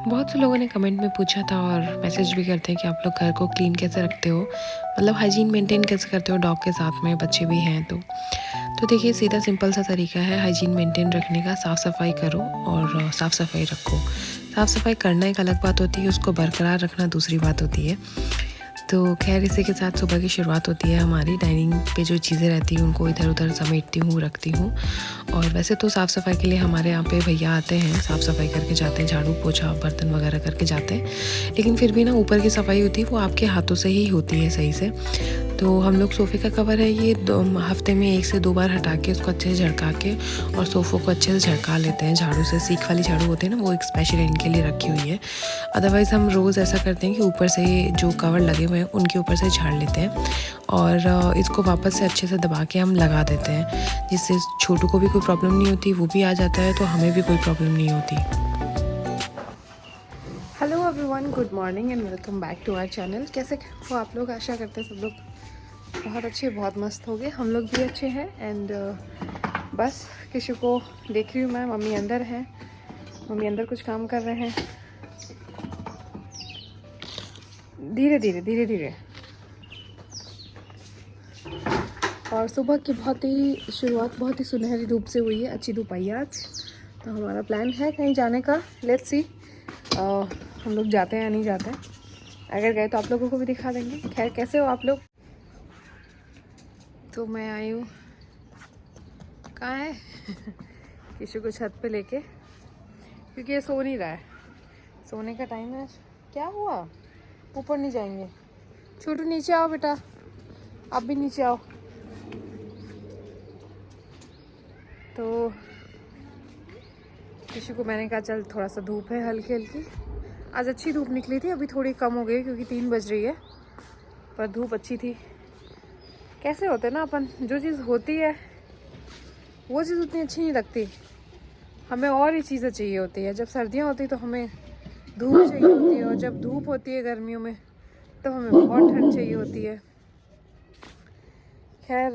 बहुत से लोगों ने कमेंट में पूछा था और मैसेज भी करते हैं कि आप लोग घर को क्लीन कैसे रखते हो, मतलब हाइजीन मेंटेन कैसे करते हो डॉग के साथ में, बच्चे भी हैं तो देखिए सीधा सिंपल सा तरीका है हाइजीन मेंटेन रखने का। साफ़ सफाई करो और साफ़ सफाई रखो। साफ़ सफाई करना एक अलग बात होती है, उसको बरकरार रखना दूसरी बात होती है। तो खैर इसी के साथ सुबह की शुरुआत होती है हमारी। डाइनिंग पे जो चीज़ें रहती हैं उनको इधर उधर समेटती हूँ, रखती हूँ। और वैसे तो साफ़ सफाई के लिए हमारे यहाँ पे भैया आते हैं, साफ़ सफाई करके जाते हैं, झाड़ू पोछा बर्तन वगैरह करके जाते हैं। लेकिन फिर भी ना ऊपर की सफाई होती है वो आपके हाथों से ही होती है सही से। तो हम लोग सोफ़े का कवर है ये हफ्ते में 1 से 2 बार हटा के उसको अच्छे से झड़का के और सोफ़ों को अच्छे से झड़का लेते हैं झाड़ू से। सीख वाली झाड़ू होती है ना, वो एक स्पेशल इनके लिए रखी हुई है। अदरवाइज़ हम रोज़ ऐसा करते हैं कि ऊपर से जो कवर लगे हुए हैं उनके ऊपर से झाड़ लेते हैं और इसको वापस से अच्छे से दबा के हम लगा देते हैं, जिससे छोटू को भी कोई प्रॉब्लम नहीं होती, वो भी आ जाता है तो हमें भी कोई प्रॉब्लम नहीं होती। Hello everyone, good morning and welcome back to our channel. कैसे हो आप लोग? आशा करते हैं सब लोग बहुत अच्छे, बहुत मस्त हो गए। हम लोग भी अच्छे हैं एंड बस किसी को देख रही हूँ मैं। मम्मी अंदर है, मम्मी अंदर कुछ काम कर रहे हैं। धीरे धीरे धीरे धीरे। और सुबह की बहुत ही शुरुआत बहुत ही सुनहरी धूप से हुई है, अच्छी धूप आई है आज। तो हमारा प्लान है कहीं जाने का, लेट्स सी हम लोग जाते हैं या नहीं जाते हैं। अगर गए तो आप लोगों को भी दिखा देंगे। खैर कैसे हो आप लोग? तो मैं आई हूँ, कहाँ है किसी को छत पे लेके, क्योंकि ये सो नहीं रहा है। सोने का टाइम है। क्या हुआ? ऊपर नहीं जाएंगे? छोटू नीचे आओ बेटा, आप भी नीचे आओ। तो किसी को मैंने कहा चल, थोड़ा सा धूप है हल्की हल्की। आज अच्छी धूप निकली थी, अभी थोड़ी कम हो गई क्योंकि 3 बज रही है, पर धूप अच्छी थी। कैसे होते ना अपन, जो चीज़ होती है वो चीज़ उतनी अच्छी नहीं लगती, हमें और ही चीज़ें चाहिए होती है। जब सर्दियाँ होती तो हमें धूप चाहिए होती है, और जब धूप होती है गर्मियों में तो हमें बहुत ठंड चाहिए होती है। खैर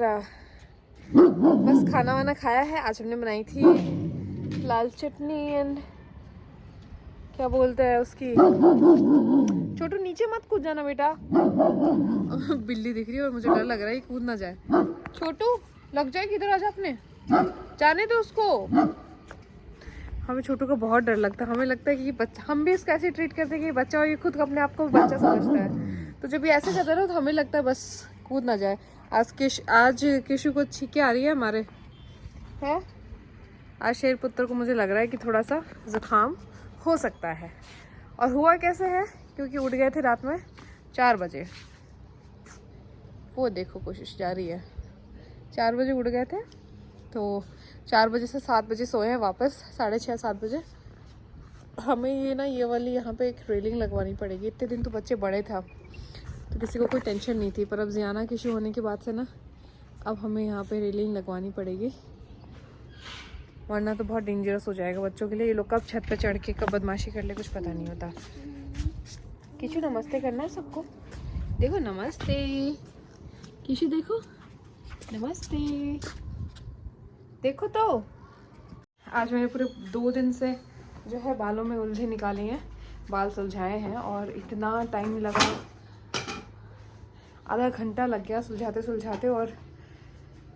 बस खाना वाना खाया है। आज हमने बनाई थी लाल चटनी एंड क्या बोलते हैं उसकी, छोटू नीचे मत कूद जाना बेटा बिल्ली दिख रही है और मुझे डर लग रहा है कूद ना जाए। छोटू लग जाएगी, इधर आ जा, अपने जाने दो उसको। हमें छोटू को बहुत डर लगता है। हमें लगता है कि ये बच्चा, हम भी इसको ऐसे ट्रीट करते हैं कि बच्चा, और ये खुद अपने आप को बच्चा समझता है। तो जब ये ऐसे करता है तो हमें लगता है बस कूद ना जाए। आज किशु को छींके आ रही है हमारे है। आज शेर पुत्र को मुझे लग रहा है कि थोड़ा सा जुकाम हो सकता है। और हुआ कैसे है, क्योंकि उठ गए थे रात में 4 बजे। वो देखो कोशिश जारी है। 4 बजे उठ गए थे, तो 4 बजे से 7 बजे सोए हैं वापस, 6:30-7 बजे। हमें ये ना, ये वाली यहाँ पे एक रेलिंग लगवानी पड़ेगी। इतने दिन तो बच्चे बड़े थे, तो किसी को कोई टेंशन नहीं थी, पर अब ज़ियाना की शुरू होने के बाद से ना अब हमें यहाँ पे रेलिंग लगवानी पड़ेगी, वरना तो बहुत डेंजरस हो जाएगा बच्चों के लिए। ये लोग कब छत पे चढ़ के कब बदमाशी कर ले कुछ पता नहीं होता। किशु नमस्ते करना है सबको, देखो नमस्ते किशु, देखो नमस्ते, देखो। तो आज मैंने पूरे 2 दिन से जो है बालों में उलझे निकाले हैं, बाल सुलझाए हैं, और इतना टाइम लगा, आधा घंटा लग गया सुलझाते सुलझाते, और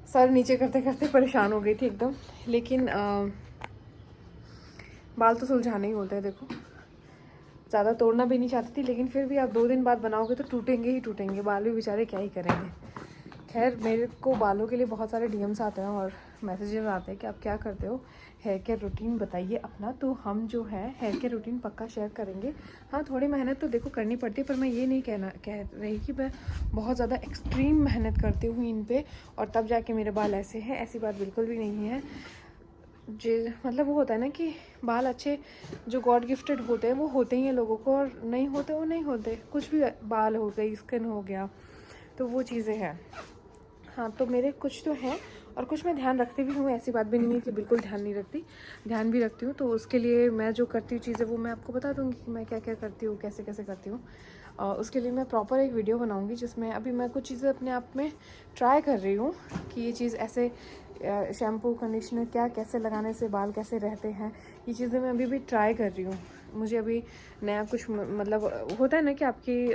सर नीचे करते करते परेशान हो गई थी एकदम। लेकिन बाल तो सुलझाने ही होते हैं। देखो ज़्यादा तोड़ना भी नहीं चाहती थी, लेकिन फिर भी आप 2 दिन बाद बनाओगे तो टूटेंगे ही टूटेंगे। बाल भी बेचारे क्या ही करेंगे। खैर मेरे को बालों के लिए बहुत सारे डीएम्स आते हैं और मैसेजेस आते हैं कि आप क्या करते हो, हेयर केयर रूटीन बताइए अपना। तो हम जो है हेयर केयर रूटीन पक्का शेयर करेंगे। हाँ थोड़ी मेहनत तो देखो करनी पड़ती है, पर मैं ये नहीं कह रही कि मैं बहुत ज़्यादा एक्सट्रीम मेहनत करती हूँ इन पर और तब जाके मेरे बाल ऐसे हैं, ऐसी बात बिल्कुल भी नहीं है। जो मतलब वो होता है ना कि बाल अच्छे जो गॉड गिफ्टेड होते हैं वो होते ही हैं लोगों को, और नहीं होते वो नहीं होते। कुछ भी बाल हो गई, स्किन हो गया, तो वो चीज़ें हैं। हाँ तो मेरे कुछ तो हैं और कुछ मैं ध्यान रखती भी हूँ, ऐसी बात भी नहीं है कि बिल्कुल ध्यान नहीं रखती, ध्यान भी रखती हूँ। तो उसके लिए मैं जो करती हूँ चीज़ें वो मैं आपको बता दूँगी कि मैं क्या क्या करती हूँ, कैसे कैसे करती हूँ। उसके लिए मैं प्रॉपर एक वीडियो बनाऊँगी जिसमें अभी मैं कुछ चीज़ें अपने आप में ट्राई कर रही हूँ कि ये चीज़ ऐसे शैम्पू कंडीशनर क्या कैसे लगाने से बाल कैसे रहते हैं, ये चीज़ें मैं अभी भी ट्राई कर रही हूँ। मुझे अभी नया कुछ मतलब होता है ना कि आपकी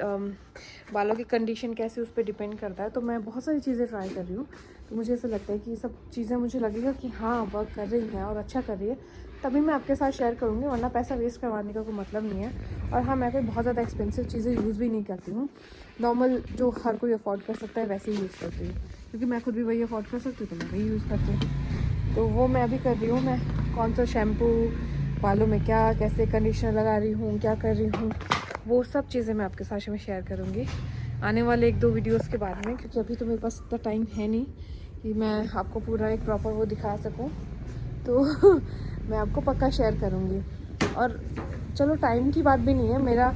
बालों की कंडीशन कैसे उस पर डिपेंड करता है, तो मैं बहुत सारी चीज़ें ट्राई कर रही हूँ। तो मुझे ऐसा लगता है कि ये सब चीज़ें मुझे लगेगा कि हाँ वर्क कर रही हैं और अच्छा कर रही है, तभी मैं आपके साथ शेयर करूँगी, वरना पैसा वेस्ट करवाने का कोई मतलब नहीं है। और हाँ, मैं कोई बहुत ज़्यादा एक्सपेंसिव चीज़ें यूज़ भी नहीं करती हूँ, नॉर्मल जो हर कोई अफोर्ड कर सकता है वैसे ही यूज़ करती हूँ, क्योंकि मैं खुद भी वही अफोर्ड कर सकती हूँ तो मैं वही यूज़ करती हूँ। तो वो मैं अभी कर रही हूँ, मैं कौन सा शैम्पू, बालों में क्या, कैसे कंडीशनर लगा रही हूँ, क्या कर रही हूँ, वो सब चीज़ें मैं आपके साथ में शेयर करूँगी आने वाले 1-2 वीडियोस के बारे में, क्योंकि अभी तो मेरे पास इतना टाइम है नहीं कि मैं आपको पूरा एक प्रॉपर वो दिखा सकूँ। तो मैं आपको पक्का शेयर करूँगी। और चलो टाइम की बात भी नहीं है मेरा,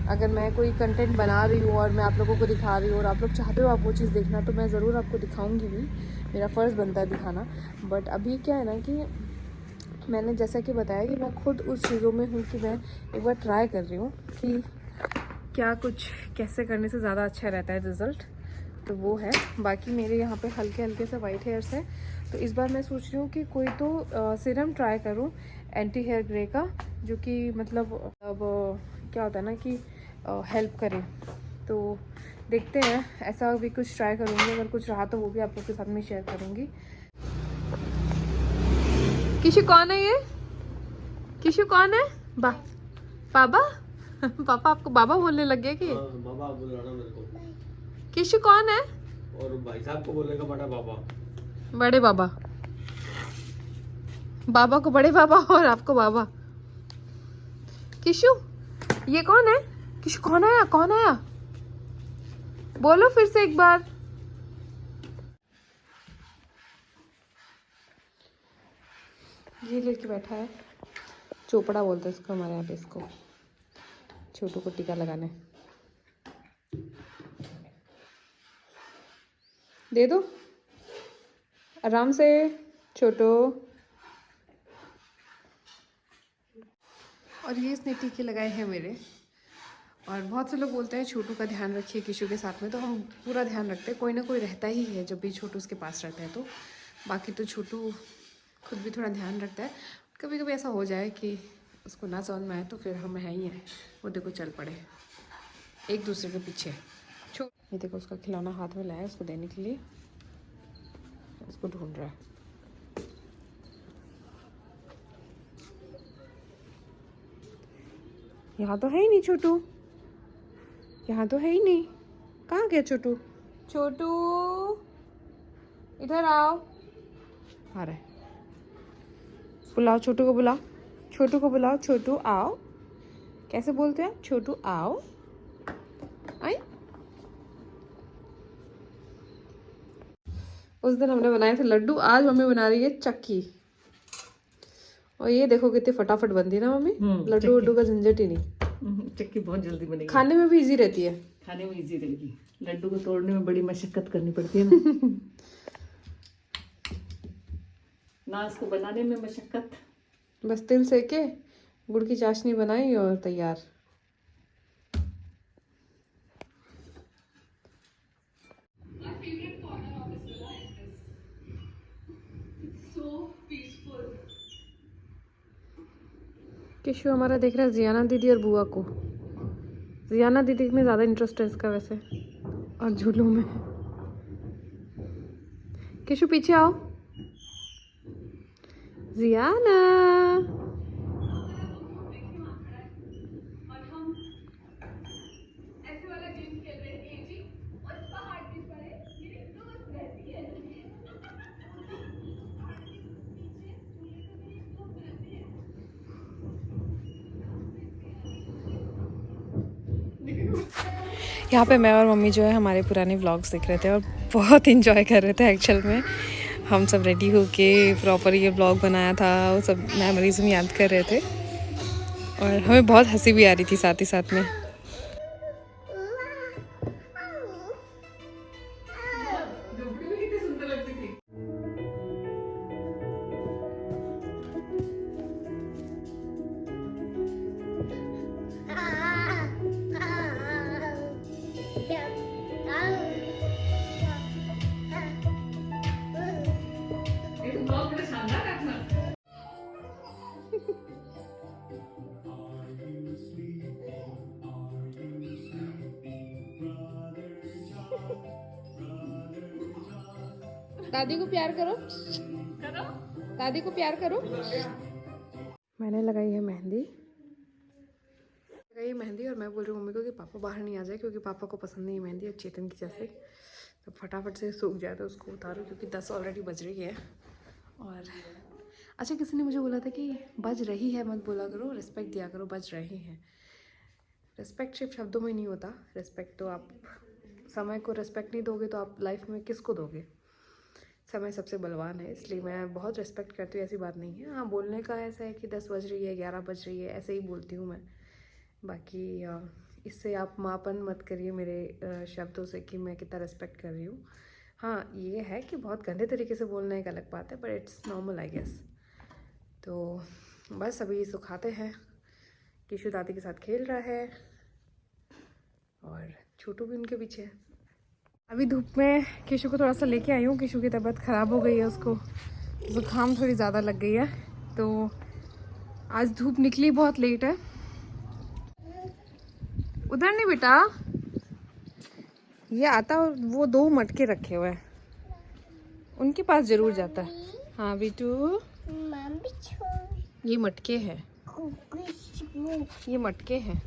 अगर मैं कोई कंटेंट बना रही हूँ और मैं आप लोगों को दिखा रही हूँ और आप लोग चाहते हो आप वो चीज़ देखना, तो मैं ज़रूर आपको दिखाऊँगी भी, मेरा फ़र्ज़ बनता है दिखाना। बट अभी क्या है ना कि मैंने जैसा कि बताया कि मैं खुद उस चीज़ों में हूँ कि मैं एक बार ट्राई कर रही हूँ कि क्या कुछ कैसे करने से ज़्यादा अच्छा रहता है रिज़ल्ट, तो वो है। बाकी मेरे यहाँ पे हल्के हल्के से वाइट हेयर्स हैं, तो इस बार मैं सोच रही हूँ कि कोई तो सीरम ट्राई करूँ एंटी हेयर ग्रे का, जो कि मतलब अब क्या होता है ना कि हेल्प करे। तो देखते हैं, ऐसा भी कुछ ट्राई करूँगी, अगर कुछ रहा तो वो भी आप लोग के साथ में शेयर करूँगी। किशु कौन है ये? किशु कौन है? बाबा पापा आपको बाबा बोलने लग गए कि? बाबा बोल रहा ना मेरे को। किशु कौन है? और भाई साहब को बोलेगा बड़ा बाबा। बड़े बाबा, बाबा को बड़े बाबा और आपको बाबा। किशु ये कौन है? किशु कौन आया, कौन आया? बोलो फिर से एक बार। ये लेके बैठा है, चोपड़ा बोलते हैं इसको हमारे यहाँ पे, इसको छोटू को टीका लगाने। दे दो आराम से छोटू। और ये इसने टीके लगाए हैं मेरे, और बहुत से लोग बोलते हैं छोटू का ध्यान रखिए किशु के साथ में, तो हम पूरा ध्यान रखते हैं, कोई ना कोई रहता ही है जब भी छोटू उसके पास रहता है। तो बाकी तो छोटू खुद भी थोड़ा ध्यान रखता है। कभी कभी ऐसा हो जाए कि उसको ना समझ में आए तो फिर हम है ही हैं, वो देखो चल पड़े एक दूसरे के पीछे। ये देखो उसका खिलौना हाथ में लाया उसको देने के लिए, उसको ढूंढ रहा है। यहाँ तो है ही नहीं छोटू, यहाँ तो है ही नहीं, कहाँ गया छोटू? छोटू इधर आओ, आ रहा है। बुलाओ छोटू को, बुलाओ छोटू को, बुलाओ छोटू आओ। कैसे बोलते हैं छोटू आओ? आई। उस दिन हमने बनाए थे लड्डू, आज मम्मी बना रही है चक्की। और ये देखो कितनी फटाफट बनती है ना मम्मी, लड्डू वड्डू का झंझट ही नहीं। चक्की बहुत जल्दी बनेगी, खाने में भी इजी रहती है, खाने में इजी रहेगी। लड्डू को तोड़ने में बड़ी मशक्कत करनी पड़ती है ना ना इसको बनाने में मशक्कत। बस तिल सेके गुड़ की चाशनी बनाई और तैयार। किशु हमारा देख रहा है जियाना दीदी और बुआ को। जियाना दीदी में ज़्यादा इंटरेस्ट है इसका वैसे, और झूलों में। किशु पीछे आओ। जियाना यहाँ पे मैं और मम्मी जो है हमारे पुराने व्लॉग्स देख रहे थे और बहुत इंजॉय कर रहे थे एक्चुअल में। हम सब रेडी होके प्रॉपर ये व्लॉग बनाया था, वो सब मेमोरीज हम याद कर रहे थे और हमें बहुत हंसी भी आ रही थी साथ ही साथ में। दादी को प्यार करो, दादी को प्यार करो। मैंने लगाई है मेहंदी, और मैं बोल रही हूँ मम्मी को कि पापा बाहर नहीं आ जाए, क्योंकि पापा को पसंद नहीं है मेहंदी, और चेतन की जैसे तो फटाफट से सूख जाए तो उसको उतारो, क्योंकि 10 ऑलरेडी बज रही है। और अच्छा, किसी ने मुझे बोला था कि बज रही है मत बोला करो, रिस्पेक्ट दिया करो, बज रही हैं। रिस्पेक्ट सिर्फ शब्दों में नहीं होता, रिस्पेक्ट तो आप समय को रिस्पेक्ट नहीं दोगे तो आप लाइफ में किसको दोगे। समय सबसे बलवान है, इसलिए मैं बहुत रिस्पेक्ट करती हूँ, ऐसी बात नहीं है। हाँ, बोलने का ऐसा है कि 10 बज रही है, 11 बज रही है, ऐसे ही बोलती हूँ मैं। बाकी इससे आप मापन मत करिए मेरे शब्दों से कि मैं कितना रिस्पेक्ट कर रही हूँ। हाँ, ये है कि बहुत गंदे तरीके से बोलना एक अलग बात है, but it's normal I guess. तो बस अभी सुखाते हैं। किशु दादी के साथ खेल रहा है और छोटू भी उनके पीछे है। अभी धूप में किशु को थोड़ा सा लेके आई हूँ। किशु की तबीयत ख़राब हो गई है, उसको ज़ुकाम थोड़ी ज़्यादा लग गई है, तो आज धूप निकली बहुत लेट है। उधर नहीं बेटा, ये आता और वो 2 मटके रखे हुए हैं, उनके पास जरूर जाता है। हाँ बिटू, ये मटके हैं, ये मटके हैं।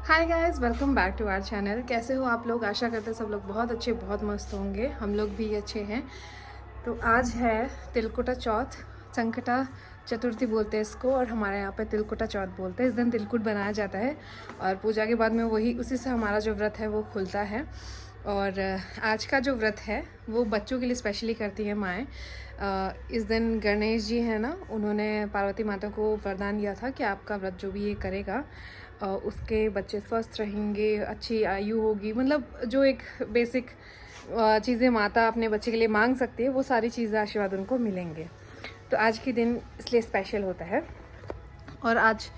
Hi guys, welcome back to our channel. कैसे हो आप लोग? आशा करते हैं सब लोग बहुत अच्छे, बहुत मस्त होंगे। हम लोग भी अच्छे हैं। तो आज है तिलकुटा चौथ, संकटा चतुर्थी बोलते हैं इसको, और हमारे यहाँ पे तिलकुटा चौथ बोलते हैं। इस दिन तिलकुट बनाया जाता है और पूजा के बाद में उसी से हमारा जो व्रत है वो खुलता है। और आज का जो व्रत है वो बच्चों के लिए स्पेशली करती है माएँ। इस दिन गणेश जी हैं ना, उन्होंने पार्वती माता को वरदान दिया था कि आपका व्रत जो भी ये करेगा उसके बच्चे स्वस्थ रहेंगे, अच्छी आयु होगी। मतलब जो एक बेसिक चीज़ें माता अपने बच्चे के लिए मांग सकती है, वो सारी चीज़ें आशीर्वाद उनको मिलेंगे। तो आज के दिन इसलिए स्पेशल होता है। और आज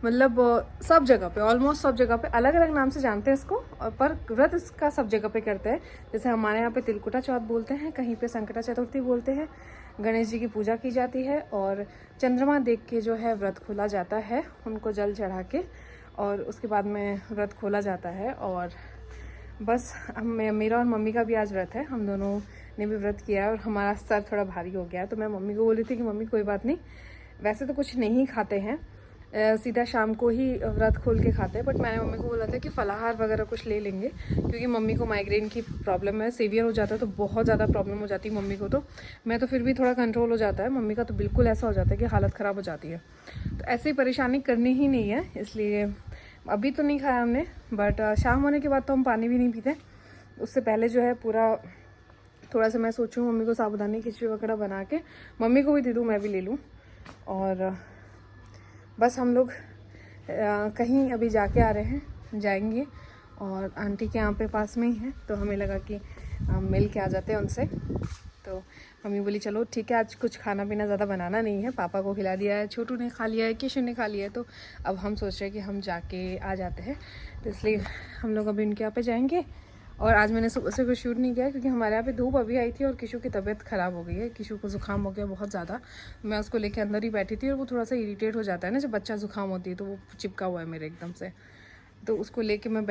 मतलब सब जगह पे, ऑलमोस्ट सब जगह पे अलग अलग नाम से जानते हैं इसको, और पर व्रत इसका सब जगह पे करते हैं। जैसे हमारे यहाँ पे तिलकुटा चौथ बोलते हैं, कहीं पे संकटा चतुर्थी बोलते हैं। गणेश जी की पूजा की जाती है और चंद्रमा देख के जो है व्रत खोला जाता है, उनको जल चढ़ा के, और उसके बाद में व्रत खोला जाता है। और बस मेरा और मम्मी का भी आज व्रत है, हम दोनों ने भी व्रत किया है, और हमारा सर थोड़ा भारी हो गया है। तो मैं मम्मी को बोली थी कि मम्मी कोई बात नहीं, वैसे तो कुछ नहीं खाते हैं, सीधा शाम को ही व्रत खोल के खाते हैं, बट मैंने मम्मी को बोला था कि फलाहार वगैरह कुछ ले लेंगे, क्योंकि मम्मी को माइग्रेन की प्रॉब्लम है, सीवियर हो जाता है तो बहुत ज़्यादा प्रॉब्लम हो जाती है मम्मी को। तो मैं तो फिर भी थोड़ा कंट्रोल हो जाता है, मम्मी का तो बिल्कुल ऐसा हो जाता है कि हालत ख़राब हो जाती है। तो ऐसी परेशानी करनी ही नहीं है, इसलिए अभी तो नहीं खाया हमने, बट शाम होने के बाद तो हम पानी भी नहीं पीते। उससे पहले जो है पूरा थोड़ा सा मैं सोचूँ मम्मी को साबुदानी खिचड़ी वगैरह बना के मम्मी को भी दे दूँ, मैं भी ले लूँ। और बस हम लोग कहीं अभी जाके आ रहे हैं, जाएंगे, और आंटी के यहाँ पे पास में ही है, तो हमें लगा कि मिल के आ जाते हैं उनसे। तो मम्मी बोली चलो ठीक है, आज कुछ खाना पीना ज़्यादा बनाना नहीं है, पापा को खिला दिया है, छोटू ने खा लिया है, किशु ने खा लिया है, तो अब हम सोच रहे हैं कि हम जाके आ जाते हैं। तो इसलिए हम लोग अभी उनके यहाँ पे जाएंगे। और आज मैंने सुबह से कुछ शूट नहीं किया, क्योंकि हमारे यहाँ पे धूप अभी आई थी और किशु की तबीयत ख़राब हो गई है। किशु को ज़ुकाम हो गया बहुत ज़्यादा, मैं उसको लेके अंदर ही बैठी थी, और वो थोड़ा सा इरिटेट हो जाता है ना जब बच्चा ज़ुकाम होती है, तो वो चिपका हुआ है मेरे एकदम से। तो उसको लेके मैं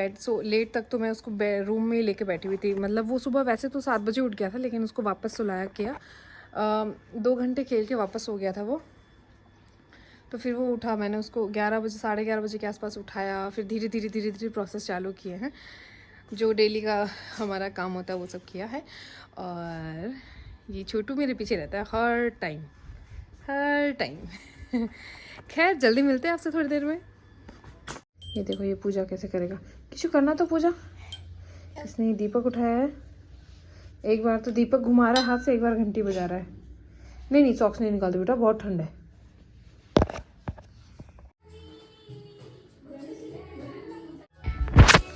लेट तक तो मैं उसको रूम में ही लेके बैठी हुई थी। मतलब वो सुबह वैसे तो 7 बजे उठ गया था, लेकिन उसको वापस सुलाया किया, 2 घंटे खेल के वापस हो गया था वो। तो फिर वो उठा, मैंने उसको 11 बजे 11:30 बजे के आसपास उठाया, फिर धीरे धीरे प्रोसेस चालू किए हैं, जो डेली का हमारा काम होता है वो सब किया है। और ये छोटू मेरे पीछे रहता है हर टाइम। खैर जल्दी मिलते हैं आपसे थोड़ी देर में। ये देखो ये पूजा कैसे करेगा, किसी करना तो पूजा। इसने दीपक उठाया है, एक बार तो दीपक घुमा रहा है हाथ से, एक बार घंटी बजा रहा है। नहीं सॉक्स नहीं निकालते बेटा, बहुत ठंड है।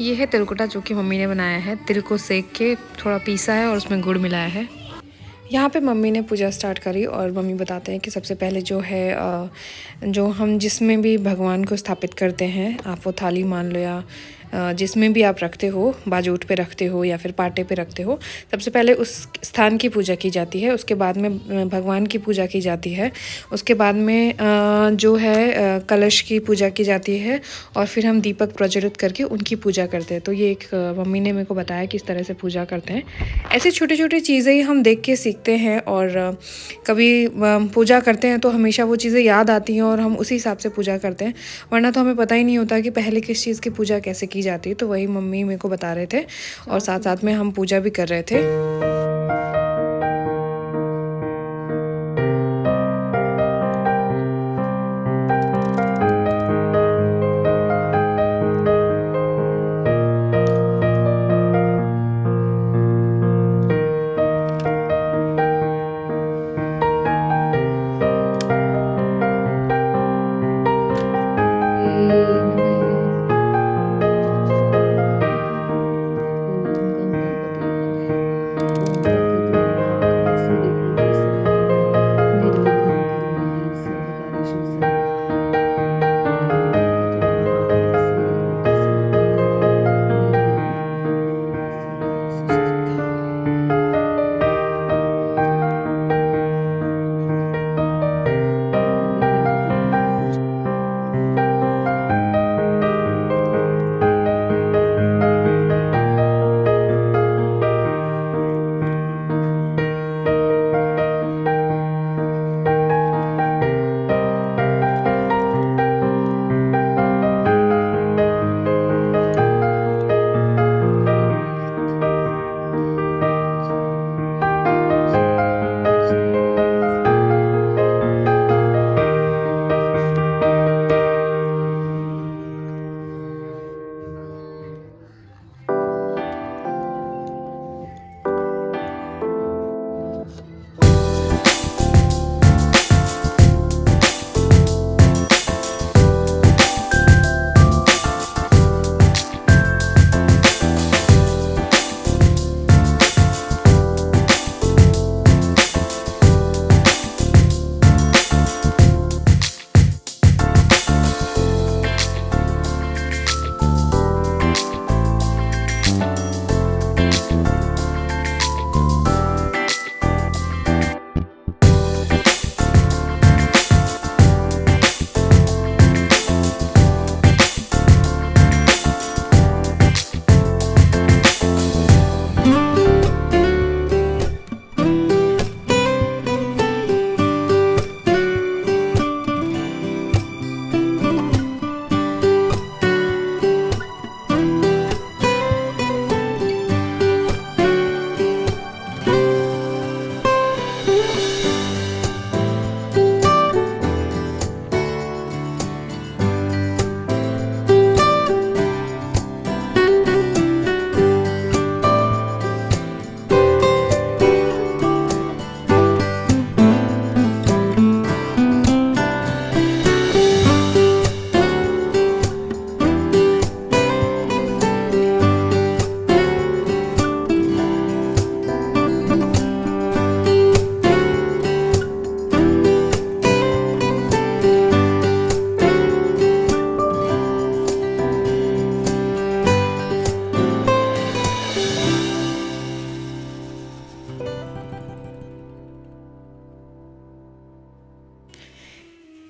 ये है तिलकुटा जो कि मम्मी ने बनाया है, तिल को सेक के थोड़ा पीसा है और उसमें गुड़ मिलाया है। यहाँ पे मम्मी ने पूजा स्टार्ट करी, और मम्मी बताते हैं कि सबसे पहले जो है जो हम जिसमें भी भगवान को स्थापित करते हैं, आप वो थाली मान लो या जिसमें भी आप रखते हो, बाजूट पे रखते हो या फिर पाटे पे रखते हो, सबसे पहले उस स्थान की पूजा की जाती है। उसके बाद में भगवान की पूजा की जाती है। उसके बाद में जो है कलश की पूजा की जाती है और फिर हम दीपक प्रज्वलित करके उनकी पूजा करते हैं। तो ये एक मम्मी ने मेरे को बताया किस तरह से पूजा करते हैं। ऐसी छोटी छोटी चीज़ें ही हम देख के सीखते हैं और कभी पूजा करते हैं तो हमेशा वो चीज़ें याद आती हैं और हम उसी हिसाब से पूजा करते हैं, वरना तो हमें पता ही नहीं होता कि पहले किस चीज़ की पूजा कैसे की जाती है। तो वही मम्मी मेरे को बता रहे थे और साथ साथ में हम पूजा भी कर रहे थे।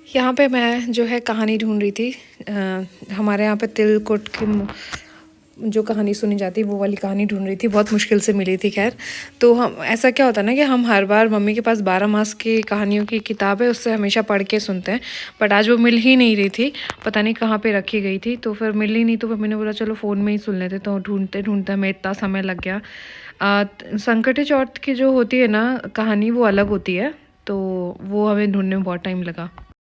यहाँ पे मैं जो है कहानी ढूंढ रही थी। हमारे यहाँ पे तिलकुट की जो कहानी सुनी जाती है वो वाली कहानी ढूंढ रही थी, बहुत मुश्किल से मिली थी। खैर, तो हम ऐसा क्या होता है ना कि हम हर बार मम्मी के पास 12 मास की कहानियों की किताब है, उससे हमेशा पढ़ के सुनते हैं, बट आज वो मिल ही नहीं रही थी, पता नहीं कहाँ पे रखी गई थी। तो फिर मिल ही नहीं, तो फिर मैंने बोला चलो फ़ोन में ही सुन लेते। तो ढूंढते ढूंढते हमें इतना समय लग गया। संकटे चौथ की जो होती है ना कहानी, वो अलग होती है, तो वो हमें ढूंढने में बहुत टाइम लगा।